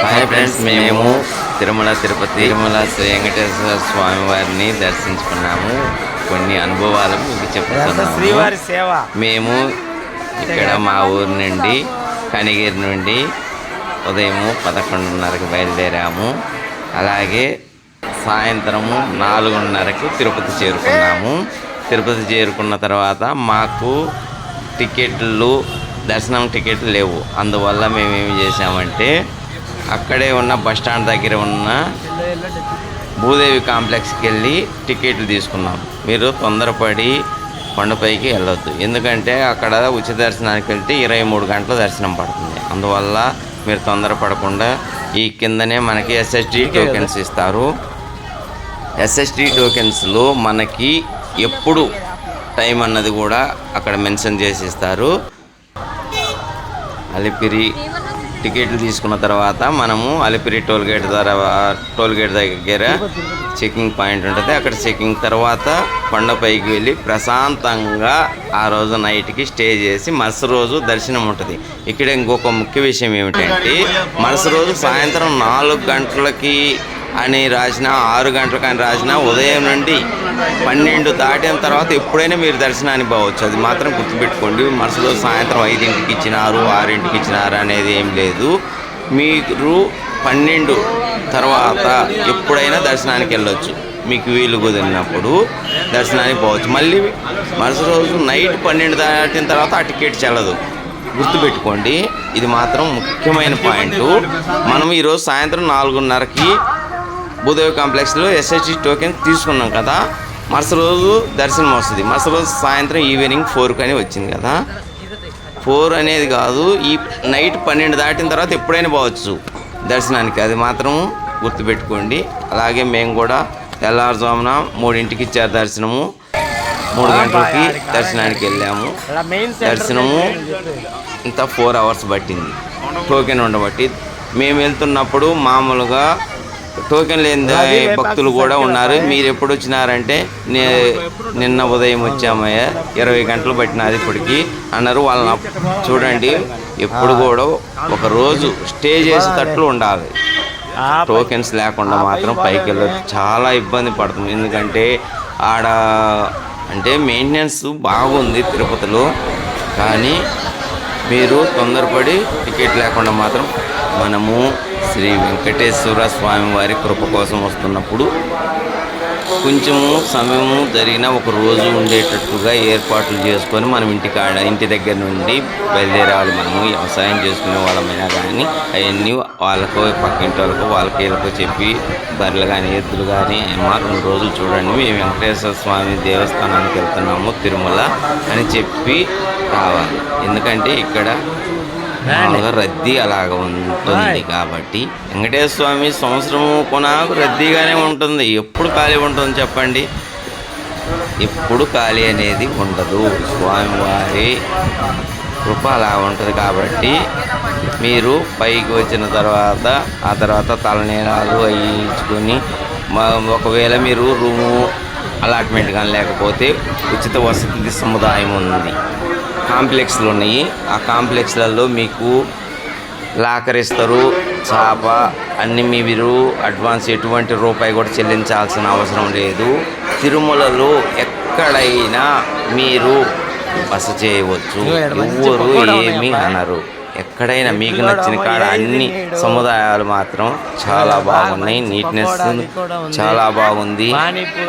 Hi friends, మేము తిరుమల శ్రీ వెంకటేశ్వర స్వామి వారిని దర్శించుకున్నాము. కొన్ని అనుభవాలు మీకు చెప్తున్నాము. శ్రీవారి సేవ. మేము ఇక్కడ మా ఊరు నుండి కనిగిరి నుండి ఉదయం 11:30కి బయలుదేరాము. అలాగే సాయంత్రము 4:30కి తిరుపతి చేరుకున్నాము. తిరుపతి చేరుకున్న తర్వాత మాకు దర్శనం టికెట్లు లేవు. అందువల్ల మేము ఏమి చేసామంటే అక్కడే ఉన్న బస్టాండ్ దగ్గర ఉన్న భూదేవి కాంప్లెక్స్కి వెళ్ళి టికెట్లు తీసుకున్నాం. మీరు తొందరపడి కొండపైకి వెళ్ళొద్దు, ఎందుకంటే అక్కడ ఉచిత దర్శనానికి వెళ్తే 23 గంటల దర్శనం పడుతుంది. అందువల్ల మీరు తొందరపడకుండా ఈ కిందనే మనకి ఎస్ఎస్టీ టోకెన్స్ ఇస్తారు. ఎస్ఎస్టీ టోకెన్స్లో మనకి ఎప్పుడు టైం అన్నది కూడా అక్కడ మెన్షన్ చేసి ఇస్తారు. అలిపిరి టికెట్లు తీసుకున్న తర్వాత మనము అలిపిరి టోల్గేట్ దగ్గర చెకింగ్ పాయింట్ ఉంటుంది. అక్కడ చెకింగ్ తర్వాత కొండపైకి వెళ్ళి ప్రశాంతంగా ఆ రోజు నైట్కి స్టే చేసి మరుసటి రోజు దర్శనం ఉంటుంది. ఇక్కడ ఇంకొక ముఖ్య విషయం ఏమిటంటే మరుసటి రోజు సాయంత్రం 4 గంటలకి అని రాసిన 6 గంటలకు అని రాసిన ఉదయం నుండి 12 దాటిన తర్వాత ఎప్పుడైనా మీరు దర్శనానికి పోవచ్చు. అది మాత్రం గుర్తుపెట్టుకోండి. మరుసటి రోజు సాయంత్రం 5ంటికి ఇచ్చినారు, 6ంటికి ఇచ్చినారు అనేది ఏం లేదు. మీరు 12 తర్వాత ఎప్పుడైనా దర్శనానికి వెళ్ళొచ్చు. మీకు వీలు కుదిరినప్పుడు దర్శనానికి పోవచ్చు. మళ్ళీ మరుసటి రోజు నైట్ 12 దాటిన తర్వాత ఆ టికెట్ చెల్లదు. గుర్తుపెట్టుకోండి, ఇది మాత్రం ముఖ్యమైన పాయింట్. మనం ఈరోజు సాయంత్రం 4:30కి భూదేవి కాంప్లెక్స్లో ఎస్ఎస్టీ టోకెన్ తీసుకున్నాం కదా, మరుసటి రోజు దర్శనం వస్తుంది. మరుసటి రోజు సాయంత్రం ఈవినింగ్ 4 అని వచ్చింది కదా. 4 అనేది కాదు, ఈ నైట్ 12 దాటిన తర్వాత ఎప్పుడైనా పోవచ్చు దర్శనానికి. అది మాత్రం గుర్తుపెట్టుకోండి. అలాగే మేము కూడా తెల్లవారుజామున 3ంటికి ఇచ్చారు దర్శనము. 3 గంటలకి దర్శనానికి వెళ్ళాము. దర్శనము ఇంత 4 అవర్స్ పట్టింది టోకెన్ ఉండబట్టి. మేము వెళ్తున్నప్పుడు మామూలుగా టోకెన్ లేని భక్తులు కూడా ఉన్నారు. మీరు ఎప్పుడు వచ్చినారంటే నిన్న ఉదయం వచ్చామయ్యా, 20 గంటలు పట్టినది ఇప్పటికి అన్నారు. వాళ్ళని చూడండి, ఎప్పుడు కూడా ఒక రోజు స్టే చేసేటట్లు ఉండాలి. టోకెన్స్ లేకుండా మాత్రం పైకి వెళ్ళదు. చాలా ఇబ్బంది పడుతుంది. ఎందుకంటే ఆడ అంటే మెయింటెనెన్స్ బాగుంది తిరుపతిలో, కానీ మీరు తొందరపడి టికెట్ లేకుండా మాత్రం మనము శ్రీ వెంకటేశ్వర స్వామి వారి కృప కోసం వస్తున్నప్పుడు కొంచెము సమయము జరిగిన ఒక రోజు ఉండేటట్టుగా ఏర్పాట్లు చేసుకొని మనం ఇంటి దగ్గర నుండి బయలుదేరాలి. మనము వ్యవసాయం చేసుకునే వాళ్ళమైనా కానీ అవన్నీ వాళ్ళకు పక్కింటి వాళ్ళకి వీళ్ళకు చెప్పి బర్రెలు కానీ ఎద్దులు కానీ 2 రోజులు చూడండి, మేము వెంకటేశ్వర స్వామి దేవస్థానానికి వెళ్తున్నాము తిరుమల అని చెప్పి రావాలి. ఎందుకంటే ఇక్కడ రద్దీ అలాగ ఉంటుంది కాబట్టి వెంకటేశ్వర స్వామి సంవత్సరము కొనాకు రద్దీగానే ఉంటుంది. ఎప్పుడు ఖాళీ ఉంటుంది చెప్పండి? ఎప్పుడు ఖాళీ అనేది ఉండదు. స్వామివారి కృప అలా ఉంటుంది కాబట్టి మీరు పైకి వచ్చిన తర్వాత ఆ తర్వాత తలనీలాలు అవి ఇచ్చుకొని, ఒకవేళ మీరు రూము అలాట్మెంట్ కానీ లేకపోతే ఉచిత వసతి సముదాయం ఉంది, కాంప్లెక్స్లు ఉన్నాయి. ఆ కాంప్లెక్స్లలో మీకు లాకర్ ఇస్తారు, చాప అన్నీ మీరు అడ్వాన్స్ ఎటువంటి రూపాయి కూడా చెల్లించాల్సిన అవసరం లేదు. తిరుమలలో ఎక్కడైనా మీరు బస చేయవచ్చు, ఎవరు ఏమీ అనరు. ఎక్కడైనా మీకు నచ్చిన కాడ అన్ని సముదాయాలు మాత్రం చాలా బాగున్నాయి. నీట్నెస్ చాలా బాగుంది.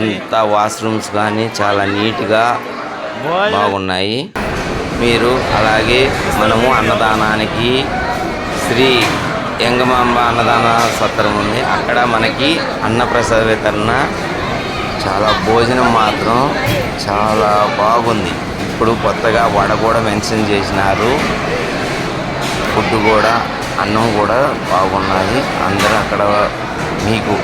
అంతా వాష్రూమ్స్ కానీ చాలా నీట్గా బాగున్నాయి. మీరు అలాగే మనము అన్నదానానికి శ్రీ యంగమాంబ అన్నదాన సత్రం ఉంది. అక్కడ మనకి అన్నప్రసాద వితరణ, చాలా భోజనం మాత్రం చాలా బాగుంది. ఇప్పుడు కొత్తగా వడ కూడా మెన్షన్ చేసినారు. ఫుడ్ కూడా, అన్నం కూడా బాగున్నది. అందరూ అక్కడ మీకు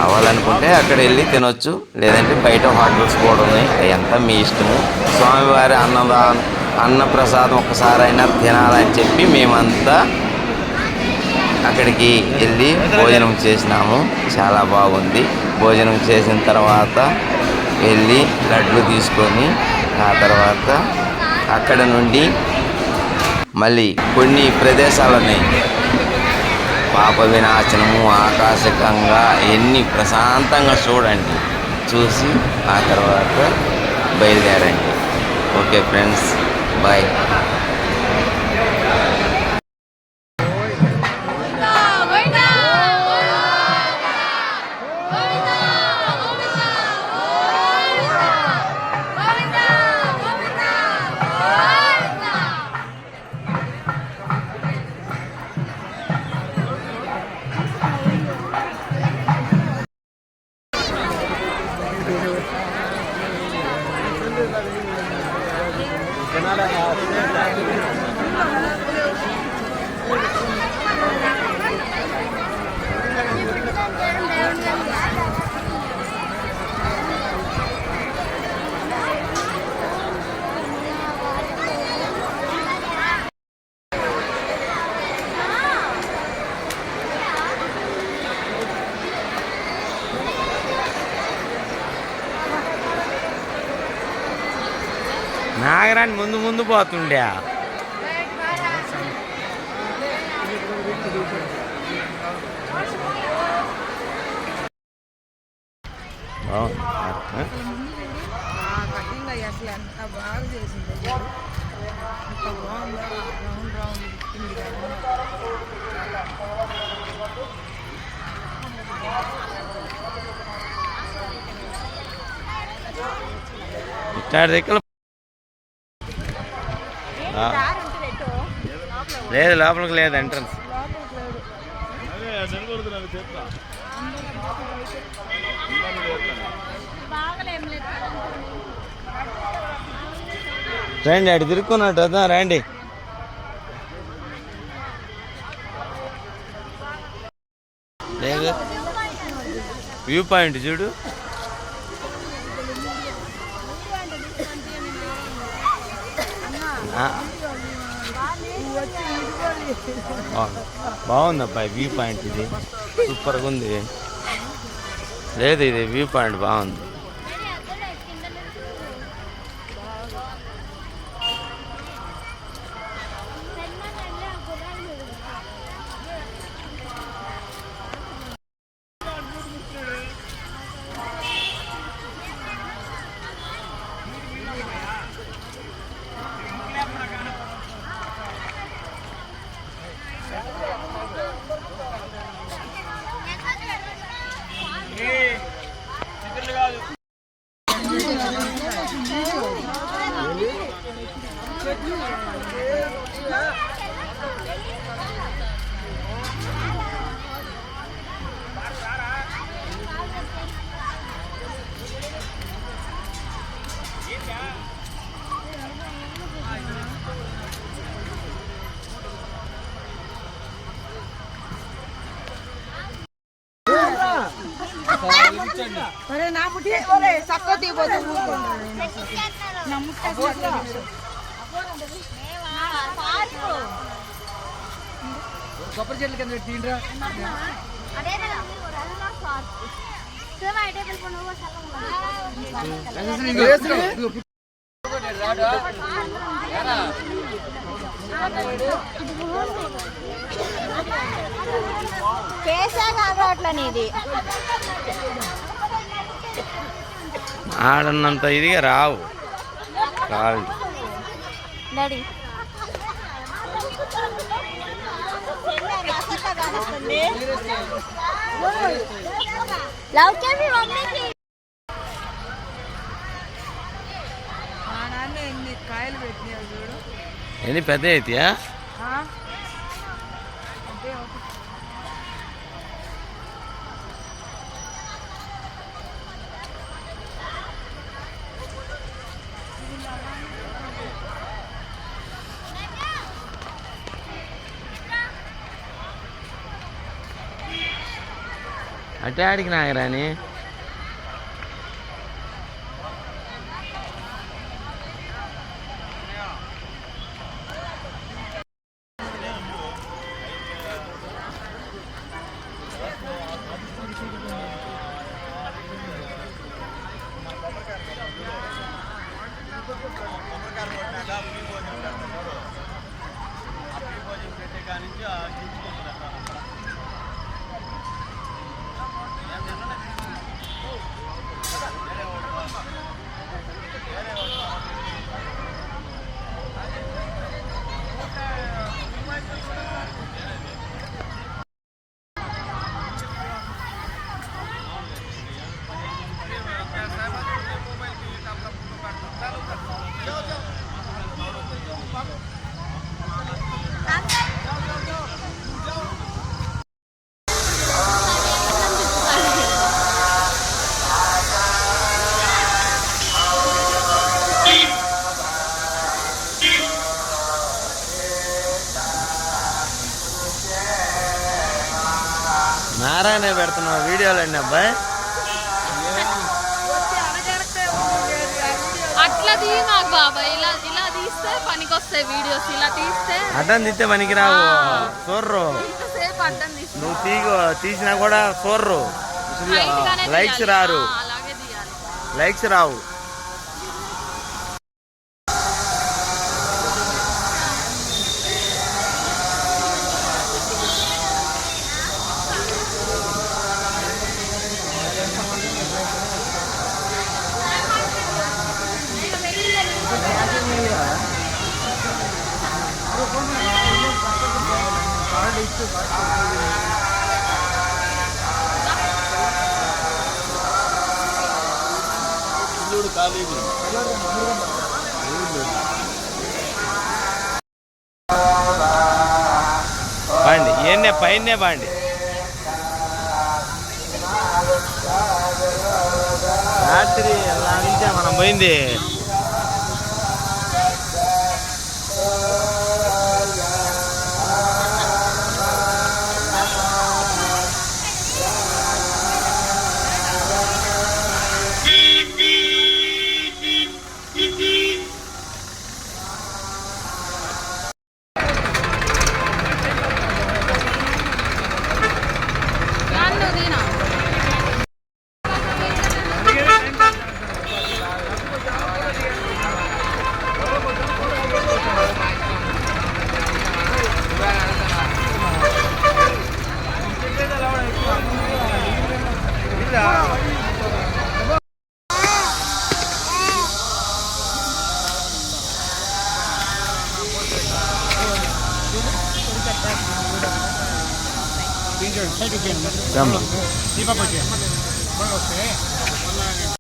అవ్వాలనుకుంటే అక్కడ వెళ్ళి తినొచ్చు, లేదంటే బయట హోటల్స్ కూడా ఉన్నాయి. అదంతా మీ ఇష్టము. స్వామివారి అన్నప్రసాదం ఒక్కసారైనా తినాలని చెప్పి మేమంతా అక్కడికి వెళ్ళి భోజనం చేసినాము. చాలా బాగుంది. భోజనం చేసిన తర్వాత వెళ్ళి లడ్లు తీసుకొని ఆ తర్వాత అక్కడ నుండి మళ్ళీ కొన్ని ప్రదేశాలు ఉన్నాయి. పాప వినాశనము, ఆకాశకంగా ఎన్ని ప్రశాంతంగా చూడండి. చూసి ఆ తర్వాత బయలుదేరండి. Okay friends, bye. నాగరాన్ని ముందు ముందు పోతుండే. ఇక్కడ దగ్గర లేదు, లోపలికి లేదు ఎంట్రన్స్. రండి, అటు తిరుక్కున్నట్టు వద్దాం రండి. లేదు, వ్యూ పాయింట్ చూడు. బాగుంది అబ్బాయి, వ్యూ పాయింట్ ఇది సూపర్గా ఉంది. లేదు, ఇది వ్యూ పాయింట్ బాగుంది. కొబ్బరి చెట్లు కింద తీండ్రా. ఆడన్నంత ఇదిగా రావు కాళ్ళు. ఎన్ని పెద్ద అయితయా? అటే ఆడికి నాగరాని. నారాయణ పెడుతున్నావు వీడియోలు అండి అబ్బాయి. అట్లా తీ మాకు బాబాయ్, ఇలా ఇలా తీస్తే పనికి వస్తాయి వీడియోస్. ఇలా తీస్తే అడ్డం తీస్తే పనికి రావు, చూర్రు. ఇంతసేపు అడ్డం తీసి నువ్వు తీసినా కూడా చూర్రు, లైక్స్ రారు, అలాగే తీయాలి. లైక్స్ రావు. బాండి ఏనే పైనే బాండి. రాత్రి ఎలా నుంచే మనం పోయింది. నన్ను తినా Come on.